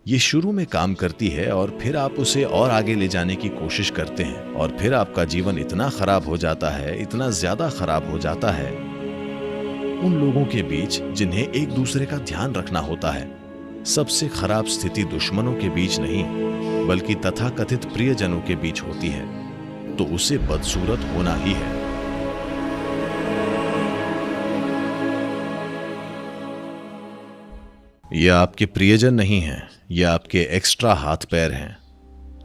ये शुरू में काम करती है और फिर आप उसे और आगे ले जाने की कोशिश करते हैं और फिर आपका जीवन इतना खराब हो जाता है, इतना ज्यादा खराब हो जाता है। उन लोगों के बीच जिन्हें एक दूसरे का ध्यान रखना होता है, सबसे खराब स्थिति दुश्मनों के बीच नहीं बल्कि तथाकथित प्रियजनों के बीच होती है, तो उसे बदसूरत होना ही है। ये आपके प्रियजन नहीं हैं, ये आपके एक्स्ट्रा हाथ पैर हैं।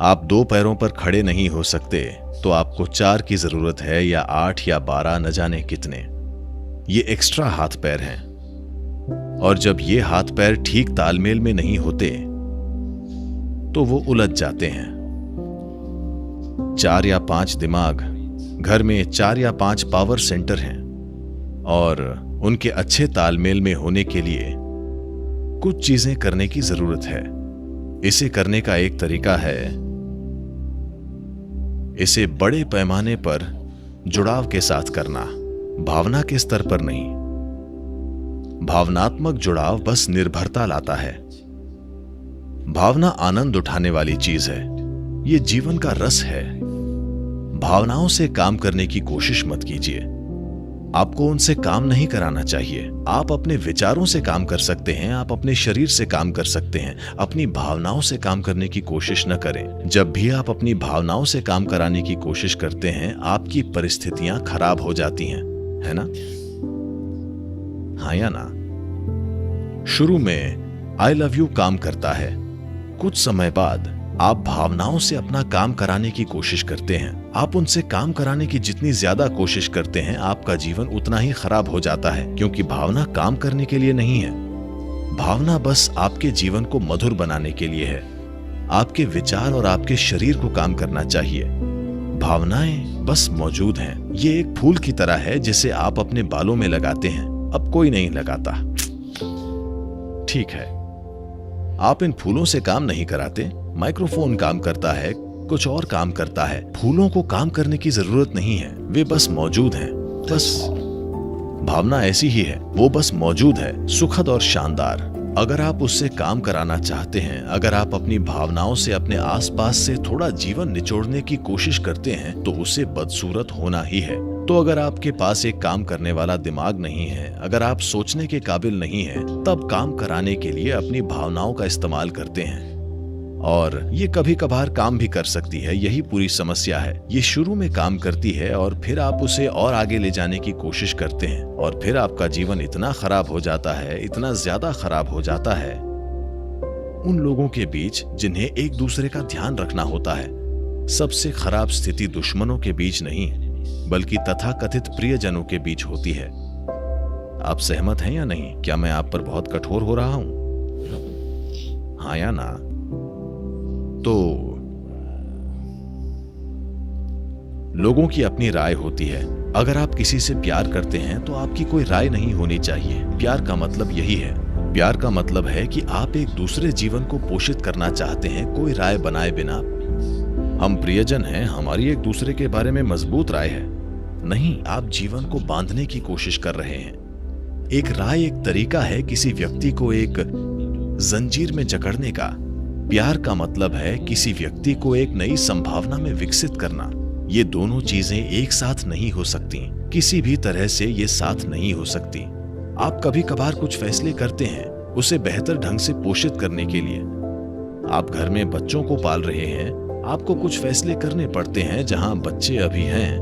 आप 2 पैरों पर खड़े नहीं हो सकते तो आपको 4 की जरूरत है, या 8 या 12 न जाने कितने। ये एक्स्ट्रा हाथ पैर हैं, और जब ये हाथ पैर ठीक तालमेल में नहीं होते तो वो उलझ जाते हैं। 4 या 5 दिमाग, घर में 4 या 5 पावर सेंटर हैं, और उनके अच्छे तालमेल में होने के लिए कुछ चीजें करने की जरूरत है। इसे करने का एक तरीका है, इसे बड़े पैमाने पर जुड़ाव के साथ करना, भावना के स्तर पर नहीं। भावनात्मक जुड़ाव बस निर्भरता लाता है। भावना आनंद उठाने वाली चीज है, ये जीवन का रस है। भावनाओं से काम करने की कोशिश मत कीजिए। आपको उनसे काम नहीं कराना चाहिए। आप अपने विचारों से काम कर सकते हैं, आप अपने शरीर से काम कर सकते हैं। अपनी भावनाओं से काम करने की कोशिश न करें। जब भी आप अपनी भावनाओं से काम कराने की कोशिश करते हैं, आपकी परिस्थितियां खराब हो जाती हैं, है ना? हाँ या ना? शुरू में आई लव यू काम करता है। कुछ समय बाद आप भावनाओं से अपना काम कराने की कोशिश करते हैं। आप उनसे काम कराने की जितनी ज्यादा कोशिश करते हैं, आपका जीवन उतना ही खराब हो जाता है, क्योंकि भावना काम करने के लिए नहीं है। भावना बस आपके जीवन को मधुर बनाने के लिए है। आपके विचार और आपके शरीर को काम करना चाहिए। भावनाएं बस मौजूद हैं। ये एक फूल की तरह है जिसे आप अपने बालों में लगाते हैं। अब कोई नहीं लगाता, ठीक है। आप इन फूलों से काम नहीं कराते। माइक्रोफोन काम करता है, कुछ और काम करता है। फूलों को काम करने की जरूरत नहीं है, वे बस मौजूद हैं। बस भावना ऐसी ही है, वो बस मौजूद है, सुखद और शानदार। अगर आप उससे काम कराना चाहते हैं, अगर आप अपनी भावनाओं से अपने आसपास से थोड़ा जीवन निचोड़ने की कोशिश करते हैं, तो उसे बदसूरत होना ही है। तो अगर आपके पास एक काम करने वाला दिमाग नहीं है, अगर आप सोचने के काबिल नहीं हैं, तब काम कराने के लिए अपनी भावनाओं का इस्तेमाल करते हैं, और ये कभी कभार काम भी कर सकती है। यही पूरी समस्या है। ये शुरू में काम करती है और फिर आप उसे और आगे ले जाने की कोशिश करते हैं, और फिर आपका जीवन इतना खराब हो जाता है, इतना ज्यादा खराब हो जाता है। उन लोगों के बीच जिन्हें एक दूसरे का ध्यान रखना होता है, सबसे खराब स्थिति दुश्मनों के बीच नहीं बल्कि तथाकथित प्रियजनों के बीच होती है। आप सहमत हैं या नहीं? क्या मैं आप पर बहुत कठोर हो रहा हूं? हाँ या ना? तो लोगों की अपनी राय होती है। अगर आप किसी से प्यार करते हैं तो आपकी कोई राय नहीं होनी चाहिए। प्यार का मतलब यही है। प्यार का मतलब है कि आप एक दूसरे जीवन को पोषित करना चाहते हैं, कोई राय बनाए बिना। हम प्रियजन हैं, हमारी एक दूसरे के बारे में मजबूत राय है। नहीं, आप जीवन को बांधने की कोशिश कर रहे हैं। एक राय एक तरीका है किसी व्यक्ति को एक जंजीर में जकड़ने का। प्यार का मतलब है किसी व्यक्ति को एक नई संभावना में विकसित करना। ये दोनों चीजें एक साथ नहीं हो सकती, किसी भी तरह से ये साथ नहीं हो सकती। आप कभी कभार कुछ फैसले करते हैं उसे बेहतर ढंग से पोषित करने के लिए। आप घर में बच्चों को पाल रहे हैं, आपको कुछ फैसले करने पड़ते हैं जहां बच्चे अभी हैं,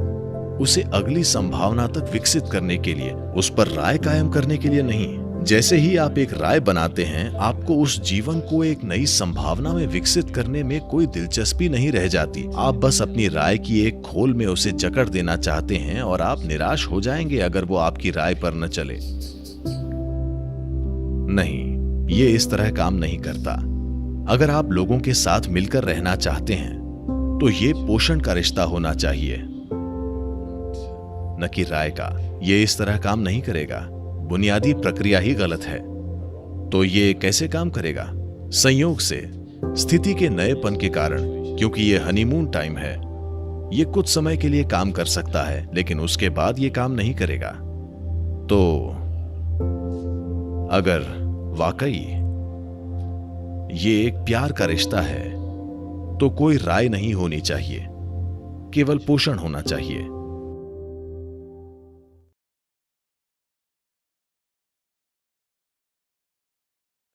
उसे अगली संभावना तक विकसित करने के लिए, उस पर राय कायम करने के लिए नहीं। जैसे ही आप एक राय बनाते हैं, आपको उस जीवन को एक नई संभावना में विकसित करने में कोई दिलचस्पी नहीं रह जाती। आप बस अपनी राय की एक खोल में उसे जकड़ देना चाहते हैं, और आप निराश हो जाएंगे अगर वो आपकी राय पर न चले। नहीं, ये इस तरह काम नहीं करता। अगर आप लोगों के साथ मिलकर रहना चाहते हैं तो ये पोषण का रिश्ता होना चाहिए, न कि राय का। ये इस तरह काम नहीं करेगा। बुनियादी प्रक्रिया ही गलत है। तो ये कैसे काम करेगा? संयोग से, स्थिति के नएपन के कारण, क्योंकि ये हनीमून टाइम है। ये कुछ समय के लिए काम कर सकता है, लेकिन उसके बाद ये काम नहीं करेगा। तो अगर वाकई ये एक प्यार का रिश्ता है तो कोई राय नहीं होनी चाहिए, केवल पोषण होना चाहिए।